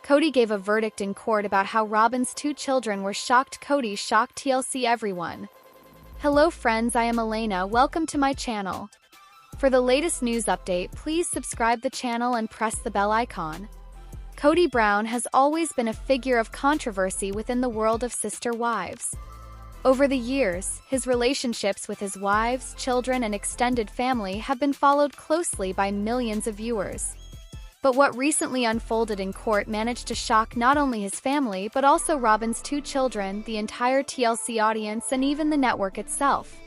Kody gave a verdict in court about how Robyn's 2 children were shocked. Kody shocked TLC everyone. Hello friends, I am Elena. Welcome to my channel. For the latest news update, please subscribe the channel and press the bell icon. Kody Brown has always been a figure of controversy within the world of sister wives. Over the years, his relationships with his wives, children, and extended family have been followed closely by millions of viewers. But what recently unfolded in court managed to shock not only his family but also Robyn's 2 children, the entire TLC audience, and even the network itself.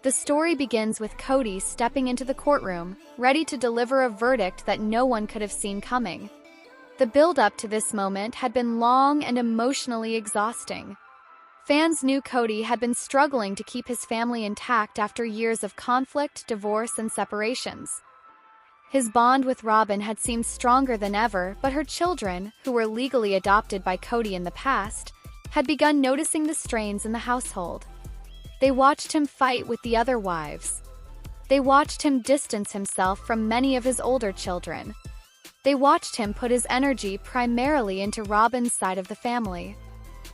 The story begins with Kody stepping into the courtroom, ready to deliver a verdict that no one could have seen coming. The build-up to this moment had been long and emotionally exhausting. Fans knew Kody had been struggling to keep his family intact after years of conflict, divorce, and separations. His bond with Robyn had seemed stronger than ever, but her children, who were legally adopted by Kody in the past, had begun noticing the strains in the household. They watched him fight with the other wives. They watched him distance himself from many of his older children. They watched him put his energy primarily into Robyn's side of the family.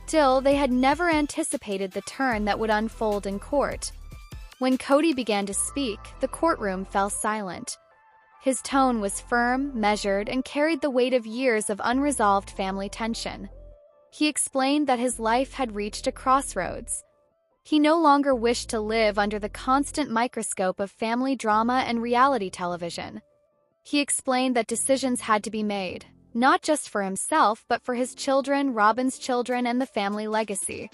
Still, they had never anticipated the turn that would unfold in court. When Kody began to speak, the courtroom fell silent. His tone was firm, measured, and carried the weight of years of unresolved family tension. He explained that his life had reached a crossroads. He no longer wished to live under the constant microscope of family drama and reality television. He explained that decisions had to be made, not just for himself but for his children, Robyn's children, and the family legacy.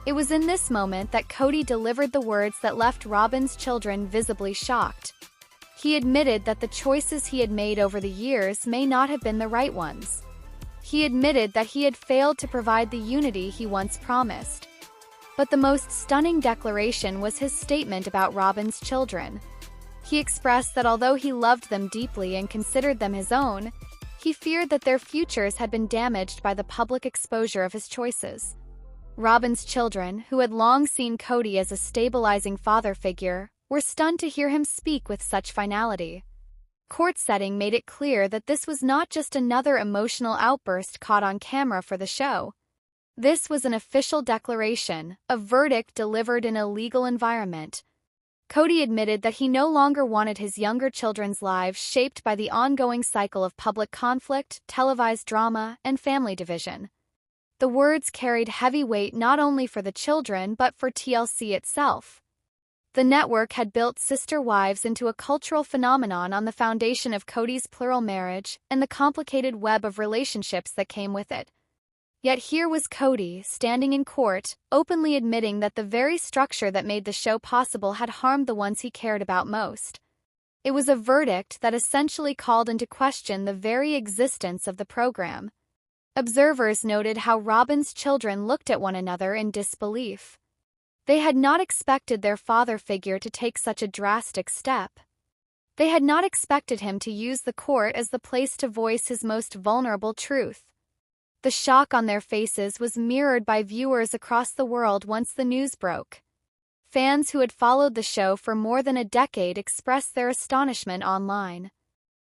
It was in this moment that Kody delivered the words that left Robyn's children visibly shocked. He admitted that the choices he had made over the years may not have been the right ones. He admitted that he had failed to provide the unity he once promised. But the most stunning declaration was his statement about Robyn's children. He expressed that although he loved them deeply and considered them his own, he feared that their futures had been damaged by the public exposure of his choices. Robyn's children, who had long seen Kody as a stabilizing father figure, were stunned to hear him speak with such finality. Court setting made it clear that this was not just another emotional outburst caught on camera for the show. This was an official declaration, a verdict delivered in a legal environment. Kody admitted that he no longer wanted his younger children's lives shaped by the ongoing cycle of public conflict, televised drama, and family division. The words carried heavy weight not only for the children but for TLC itself. The network had built sister wives into a cultural phenomenon on the foundation of Kody's plural marriage and the complicated web of relationships that came with it. Yet here was Kody, standing in court, openly admitting that the very structure that made the show possible had harmed the ones he cared about most. It was a verdict that essentially called into question the very existence of the program. Observers noted how Robyn's children looked at one another in disbelief. They had not expected their father figure to take such a drastic step. They had not expected him to use the court as the place to voice his most vulnerable truth. The shock on their faces was mirrored by viewers across the world once the news broke. Fans who had followed the show for more than a decade expressed their astonishment online.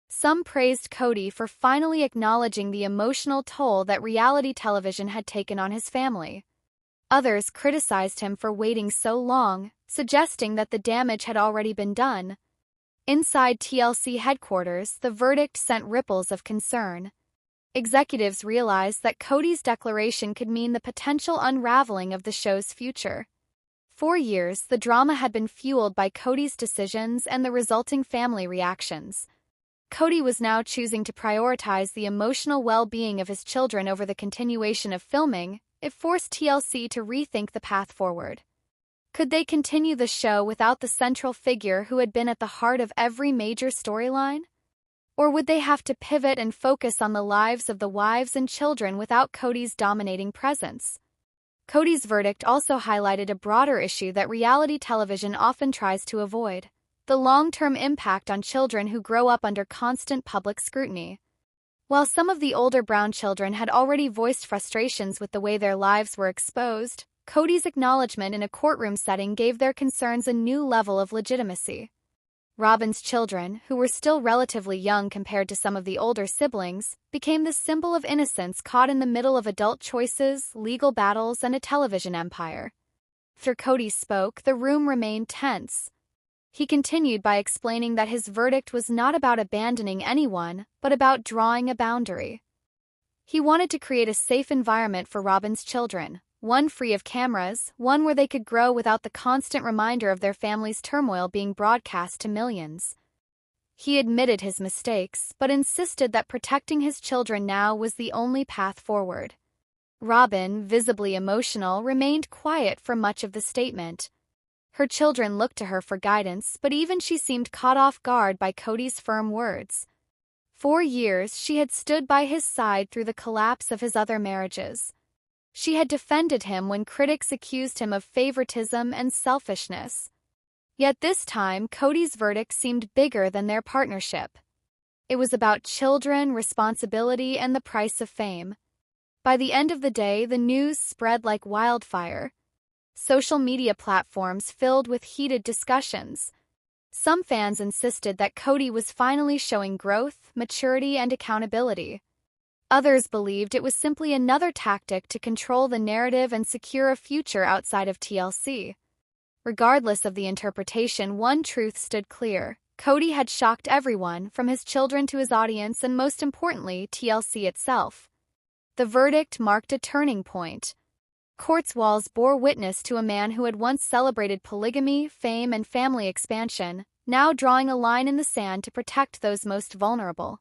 Some praised Kody for finally acknowledging the emotional toll that reality television had taken on his family. Others criticized him for waiting so long, suggesting that the damage had already been done. Inside TLC headquarters, the verdict sent ripples of concern. Executives realized that Kody's declaration could mean the potential unraveling of the show's future. For years, the drama had been fueled by Kody's decisions and the resulting family reactions. Kody was now choosing to prioritize the emotional well-being of his children over the continuation of filming. It forced TLC to rethink the path forward. Could they continue the show without the central figure who had been at the heart of every major storyline? Or would they have to pivot and focus on the lives of the wives and children without Kody's dominating presence? Kody's verdict also highlighted a broader issue that reality television often tries to avoid: the long-term impact on children who grow up under constant public scrutiny. While some of the older Brown children had already voiced frustrations with the way their lives were exposed, Kody's acknowledgement in a courtroom setting gave their concerns a new level of legitimacy. Robyn's children, who were still relatively young compared to some of the older siblings, became the symbol of innocence caught in the middle of adult choices, legal battles, and a television empire. After Kody spoke, the room remained tense. He continued by explaining that his verdict was not about abandoning anyone, but about drawing a boundary. He wanted to create a safe environment for Robyn's children, one free of cameras, one where they could grow without the constant reminder of their family's turmoil being broadcast to millions. He admitted his mistakes, but insisted that protecting his children now was the only path forward. Robyn, visibly emotional, remained quiet for much of the statement. Her children looked to her for guidance, but even she seemed caught off guard by Kody's firm words. For years, she had stood by his side through the collapse of his other marriages. She had defended him when critics accused him of favoritism and selfishness. Yet this time, Kody's verdict seemed bigger than their partnership. It was about children, responsibility, and the price of fame. By the end of the day, the news spread like wildfire. Social media platforms filled with heated discussions. Some fans insisted that Kody was finally showing growth, maturity, and accountability. Others believed it was simply another tactic to control the narrative and secure a future outside of TLC. Regardless of the interpretation, one truth stood clear. Kody had shocked everyone, from his children to his audience and, most importantly, TLC itself. The verdict marked a turning point. Court's walls bore witness to a man who had once celebrated polygamy, fame, and family expansion, now drawing a line in the sand to protect those most vulnerable.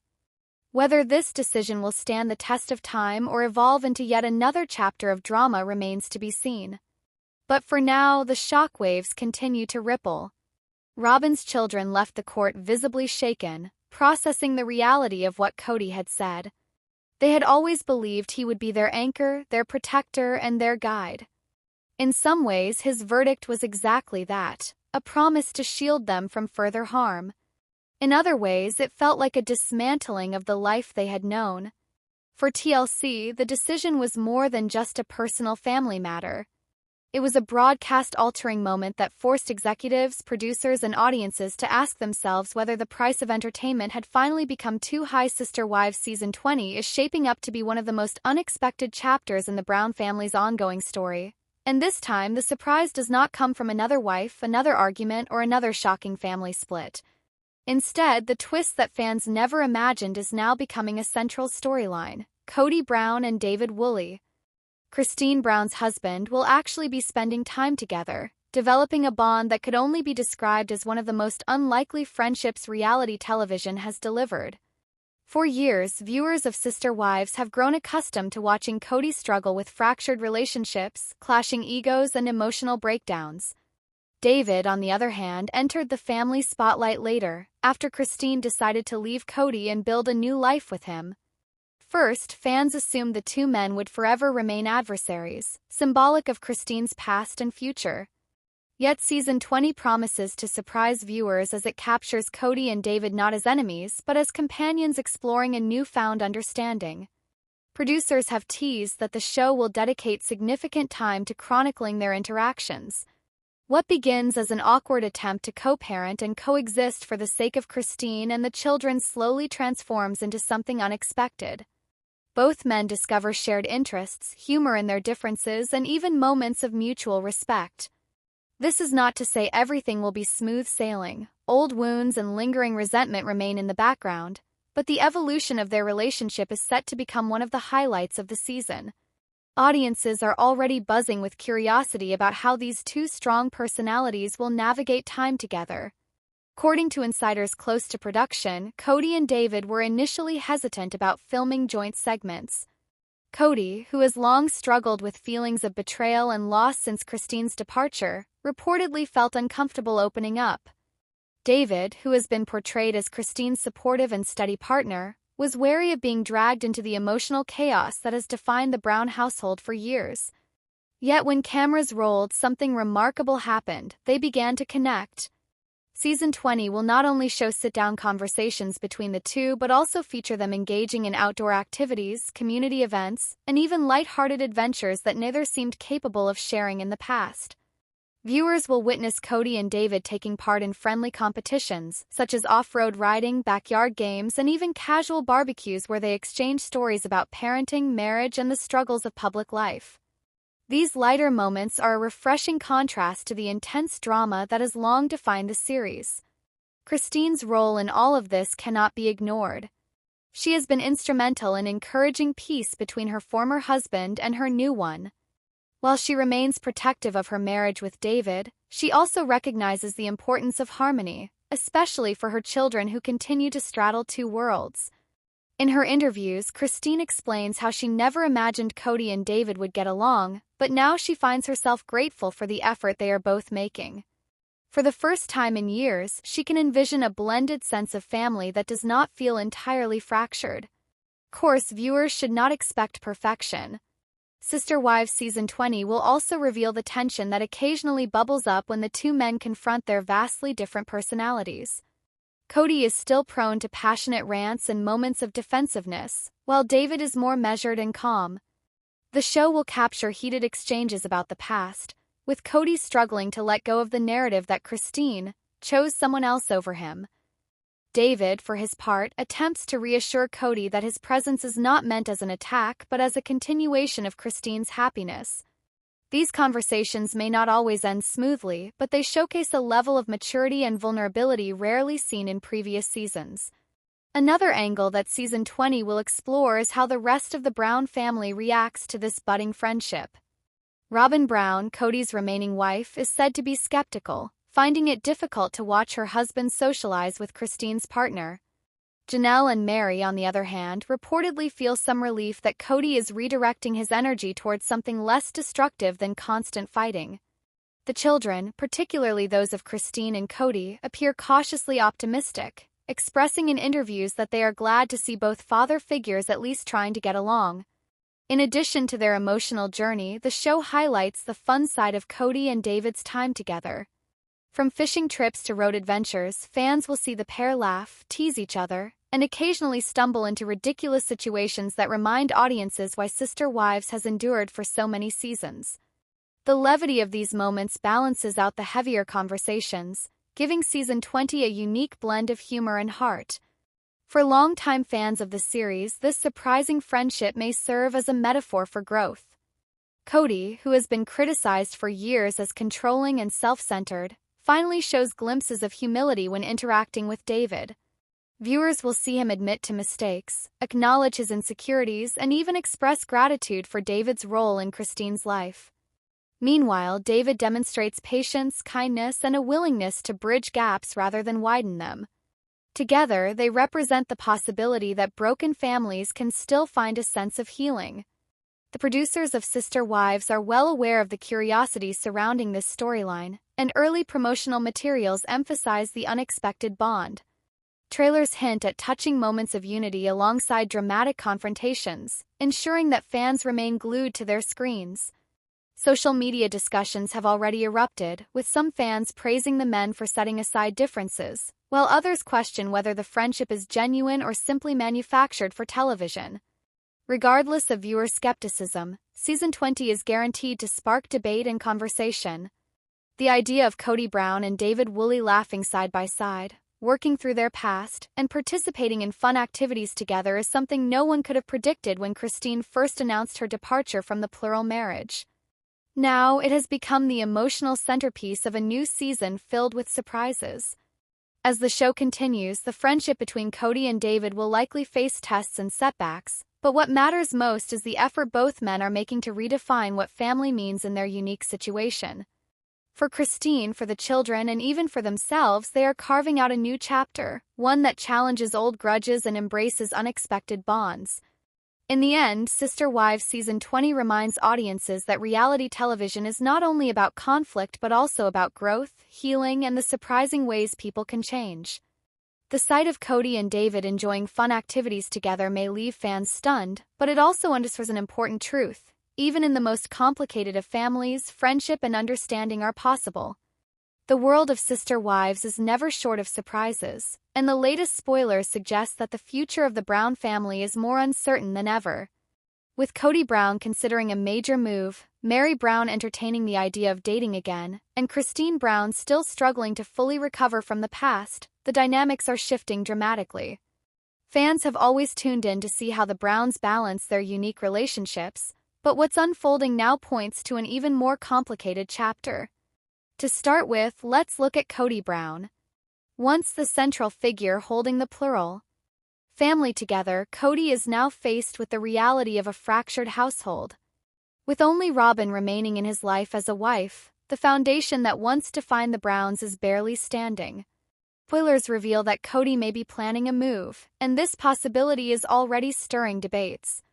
Whether this decision will stand the test of time or evolve into yet another chapter of drama remains to be seen. But for now, the shockwaves continue to ripple. Robyn's children left the court visibly shaken, processing the reality of what Kody had said. They had always believed he would be their anchor, their protector, and their guide. In some ways, his verdict was exactly that, a promise to shield them from further harm. In other ways, it felt like a dismantling of the life they had known. For TLC, the decision was more than just a personal family matter. It was a broadcast-altering moment that forced executives, producers, and audiences to ask themselves whether the price of entertainment had finally become too high. Sister Wives Season 20 is shaping up to be one of the most unexpected chapters in the Brown family's ongoing story. And this time, the surprise does not come from another wife, another argument, or another shocking family split. Instead, the twist that fans never imagined is now becoming a central storyline: Kody Brown and David Woolley. Christine Brown's husband will actually be spending time together, developing a bond that could only be described as one of the most unlikely friendships reality television has delivered. For years, viewers of Sister Wives have grown accustomed to watching Kody struggle with fractured relationships, clashing egos, and emotional breakdowns. David, on the other hand, entered the family spotlight later, after Christine decided to leave Kody and build a new life with him. First, fans assumed the two men would forever remain adversaries, symbolic of Christine's past and future. Yet Season 20 promises to surprise viewers as it captures Kody and David not as enemies, but as companions exploring a newfound understanding. Producers have teased that the show will dedicate significant time to chronicling their interactions. What begins as an awkward attempt to co-parent and coexist for the sake of Christine and the children slowly transforms into something unexpected. Both men discover shared interests, humor in their differences, and even moments of mutual respect. This is not to say everything will be smooth sailing. Old wounds and lingering resentment remain in the background, but the evolution of their relationship is set to become one of the highlights of the season. Audiences are already buzzing with curiosity about how these two strong personalities will navigate time together. According to insiders close to production, Kody and David were initially hesitant about filming joint segments. Kody, who has long struggled with feelings of betrayal and loss since Christine's departure, reportedly felt uncomfortable opening up. David, who has been portrayed as Christine's supportive and steady partner, was wary of being dragged into the emotional chaos that has defined the Brown household for years. Yet when cameras rolled, something remarkable happened. They began to connect. Season 20 will not only show sit-down conversations between the two but also feature them engaging in outdoor activities, community events, and even light-hearted adventures that neither seemed capable of sharing in the past. Viewers will witness Kody and David taking part in friendly competitions, such as off-road riding, backyard games, and even casual barbecues where they exchange stories about parenting, marriage, and the struggles of public life. These lighter moments are a refreshing contrast to the intense drama that has long defined the series. Christine's role in all of this cannot be ignored. She has been instrumental in encouraging peace between her former husband and her new one. While she remains protective of her marriage with David, she also recognizes the importance of harmony, especially for her children who continue to straddle two worlds. In her interviews, Christine explains how she never imagined Kody and David would get along, but now she finds herself grateful for the effort they are both making. For the first time in years, she can envision a blended sense of family that does not feel entirely fractured. Of course, viewers should not expect perfection. Sister Wives Season 20 will also reveal the tension that occasionally bubbles up when the two men confront their vastly different personalities. Kody is still prone to passionate rants and moments of defensiveness, while David is more measured and calm. The show will capture heated exchanges about the past, with Kody struggling to let go of the narrative that Christine chose someone else over him. David, for his part, attempts to reassure Kody that his presence is not meant as an attack but as a continuation of Christine's happiness. These conversations may not always end smoothly, but they showcase a level of maturity and vulnerability rarely seen in previous seasons. Another angle that Season 20 will explore is how the rest of the Brown family reacts to this budding friendship. Robyn Brown, Kody's remaining wife, is said to be skeptical, finding it difficult to watch her husband socialize with Christine's partner. Janelle and Mary, on the other hand, reportedly feel some relief that Kody is redirecting his energy towards something less destructive than constant fighting. The children, particularly those of Christine and Kody, appear cautiously optimistic, expressing in interviews that they are glad to see both father figures at least trying to get along. In addition to their emotional journey, the show highlights the fun side of Kody and David's time together. From fishing trips to road adventures, fans will see the pair laugh, tease each other, and occasionally stumble into ridiculous situations that remind audiences why Sister Wives has endured for so many seasons. The levity of these moments balances out the heavier conversations, giving Season 20 a unique blend of humor and heart. For longtime fans of the series, this surprising friendship may serve as a metaphor for growth. Kody, who has been criticized for years as controlling and self-centered, finally shows glimpses of humility when interacting with David. Viewers will see him admit to mistakes, acknowledge his insecurities, and even express gratitude for David's role in Christine's life. Meanwhile, David demonstrates patience, kindness, and a willingness to bridge gaps rather than widen them. Together, they represent the possibility that broken families can still find a sense of healing. The producers of Sister Wives are well aware of the curiosity surrounding this storyline, and early promotional materials emphasize the unexpected bond. Trailers hint at touching moments of unity alongside dramatic confrontations, ensuring that fans remain glued to their screens. Social media discussions have already erupted, with some fans praising the men for setting aside differences, while others question whether the friendship is genuine or simply manufactured for television. Regardless of viewer skepticism, Season 20 is guaranteed to spark debate and conversation. The idea of Kody Brown and David Woolley laughing side by side, working through their past, and participating in fun activities together is something no one could have predicted when Christine first announced her departure from the plural marriage. Now, it has become the emotional centerpiece of a new season filled with surprises. As the show continues, the friendship between Kody and David will likely face tests and setbacks, but what matters most is the effort both men are making to redefine what family means in their unique situation. For Christine, for the children, and even for themselves, they are carving out a new chapter, one that challenges old grudges and embraces unexpected bonds. In the end, Sister Wives Season 20 reminds audiences that reality television is not only about conflict but also about growth, healing, and the surprising ways people can change. The sight of Kody and David enjoying fun activities together may leave fans stunned, but it also underscores an important truth. Even in the most complicated of families, friendship and understanding are possible. The world of Sister Wives is never short of surprises, and the latest spoilers suggest that the future of the Brown family is more uncertain than ever. With Kody Brown considering a major move, Meri Brown entertaining the idea of dating again, and Christine Brown still struggling to fully recover from the past, the dynamics are shifting dramatically. Fans have always tuned in to see how the Browns balance their unique relationships, but what's unfolding now points to an even more complicated chapter. To start with, let's look at Kody Brown. Once the central figure holding the plural family together, Kody is now faced with the reality of a fractured household. With only Robyn remaining in his life as a wife, the foundation that once defined the Browns is barely standing. Spoilers reveal that Kody may be planning a move, and this possibility is already stirring debates.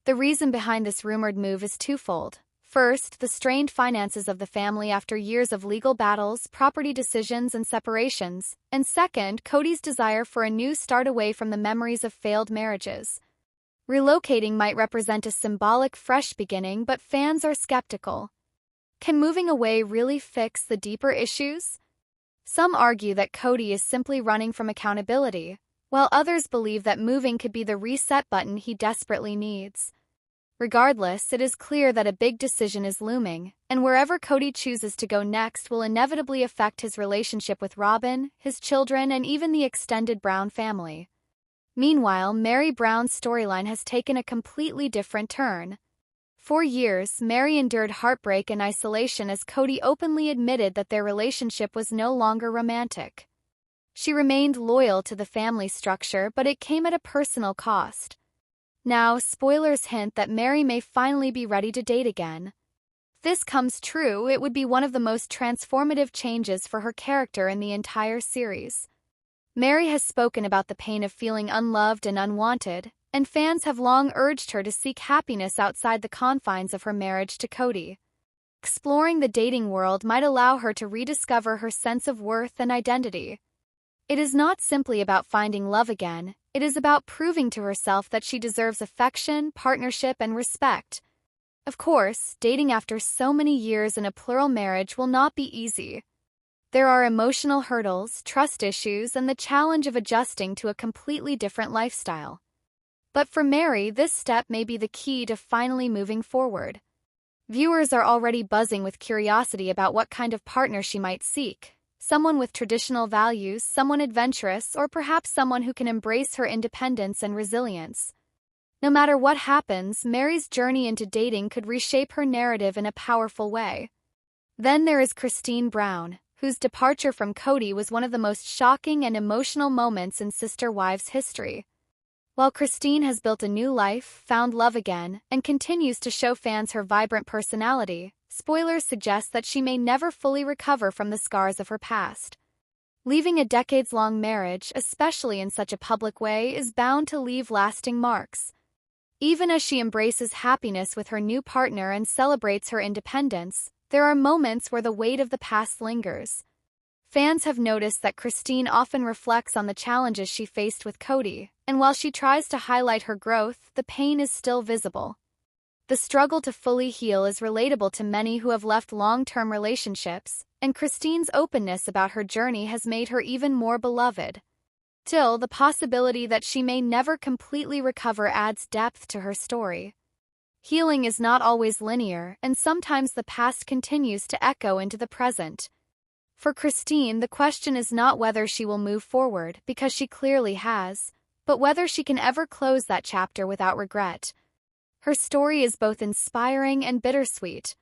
The reason behind this rumored move is twofold. First, the strained finances of the family after years of legal battles, property decisions, and separations, and second, Kody's desire for a new start away from the memories of failed marriages. Relocating might represent a symbolic fresh beginning, but fans are skeptical. Can moving away really fix the deeper issues? Some argue that Kody is simply running from accountability, while others believe that moving could be the reset button he desperately needs. Regardless, it is clear that a big decision is looming, and wherever Kody chooses to go next will inevitably affect his relationship with Robyn, his children, and even the extended Brown family. Meanwhile, Meri Brown's storyline has taken a completely different turn. For years, Meri endured heartbreak and isolation as Kody openly admitted that their relationship was no longer romantic. She remained loyal to the family structure, but it came at a personal cost. Now, spoilers hint that Meri may finally be ready to date again. If this comes true, it would be one of the most transformative changes for her character in the entire series. Meri has spoken about the pain of feeling unloved and unwanted, and fans have long urged her to seek happiness outside the confines of her marriage to Kody. Exploring the dating world might allow her to rediscover her sense of worth and identity. It is not simply about finding love again, it is about proving to herself that she deserves affection, partnership, and respect. Of course, dating after so many years in a plural marriage will not be easy. There are emotional hurdles, trust issues, and the challenge of adjusting to a completely different lifestyle. But for Meri, this step may be the key to finally moving forward. Viewers are already buzzing with curiosity about what kind of partner she might seek. Someone with traditional values, someone adventurous, or perhaps someone who can embrace her independence and resilience. No matter what happens, Meri's journey into dating could reshape her narrative in a powerful way. Then there is Christine Brown, whose departure from Kody was one of the most shocking and emotional moments in Sister Wives history. While Christine has built a new life, found love again, and continues to show fans her vibrant personality, spoilers suggest that she may never fully recover from the scars of her past. Leaving a decades-long marriage, especially in such a public way, is bound to leave lasting marks. Even as she embraces happiness with her new partner and celebrates her independence, there are moments where the weight of the past lingers. Fans have noticed that Christine often reflects on the challenges she faced with Kody, and while she tries to highlight her growth, the pain is still visible. The struggle to fully heal is relatable to many who have left long-term relationships, and Christine's openness about her journey has made her even more beloved. Still, the possibility that she may never completely recover adds depth to her story. Healing is not always linear, and sometimes the past continues to echo into the present. For Christine, the question is not whether she will move forward, because she clearly has, but whether she can ever close that chapter without regret. Her story is both inspiring and bittersweet.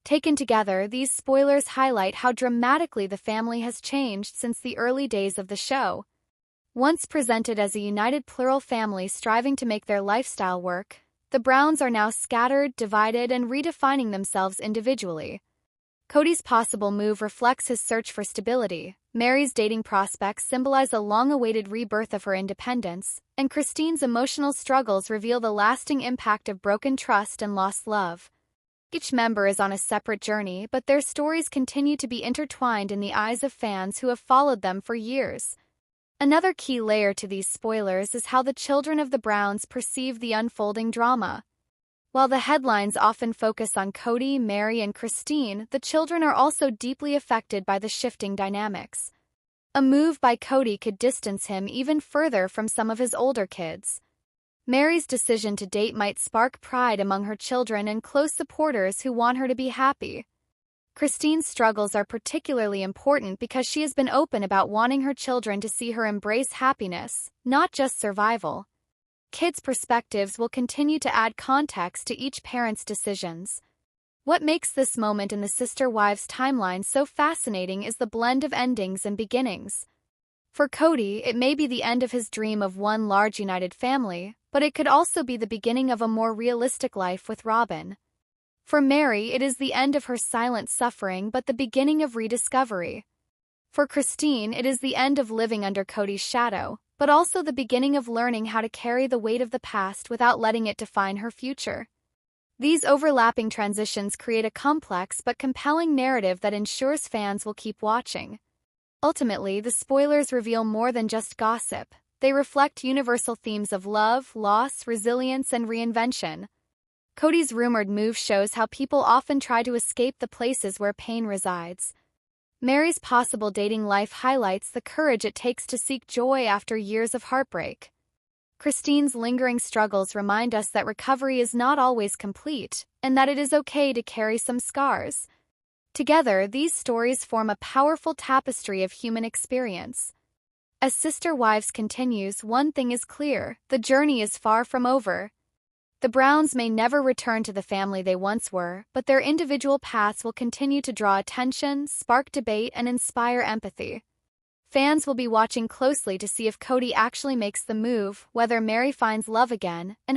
Taken together, these spoilers highlight how dramatically the family has changed since the early days of the show. Once presented as a united plural family striving to make their lifestyle work, the Browns are now scattered, divided, and redefining themselves individually. Kody's possible move reflects his search for stability, Meri's dating prospects symbolize a long-awaited rebirth of her independence, and Christine's emotional struggles reveal the lasting impact of broken trust and lost love. Each member is on a separate journey, but their stories continue to be intertwined in the eyes of fans who have followed them for years. Another key layer to these spoilers is how the children of the Browns perceive the unfolding drama. While the headlines often focus on Kody, Meri, and Christine, the children are also deeply affected by the shifting dynamics. A move by Kody could distance him even further from some of his older kids. Mary's decision to date might spark pride among her children and close supporters who want her to be happy. Christine's struggles are particularly important because she has been open about wanting her children to see her embrace happiness, not just survival. Kids' perspectives will continue to add context to each parent's decisions. What makes this moment in the sister wives' timeline so fascinating is the blend of endings and beginnings. For Kody, it may be the end of his dream of one large united family, but it could also be the beginning of a more realistic life with Robyn. For Mary, it is the end of her silent suffering but the beginning of rediscovery. For Christine, it is the end of living under Kody's shadow, but also the beginning of learning how to carry the weight of the past without letting it define her future. These overlapping transitions create a complex but compelling narrative that ensures fans will keep watching. Ultimately, the spoilers reveal more than just gossip. They reflect universal themes of love, loss, resilience, and reinvention. Kody's rumored move shows how people often try to escape the places where pain resides. Mary's possible dating life highlights the courage it takes to seek joy after years of heartbreak. Christine's lingering struggles remind us that recovery is not always complete, and that it is okay to carry some scars. Together, these stories form a powerful tapestry of human experience. As Sister Wives continues, one thing is clear: the journey is far from over. The Browns may never return to the family they once were, but their individual paths will continue to draw attention, spark debate, and inspire empathy. Fans will be watching closely to see if Kody actually makes the move, whether Mary finds love again, and how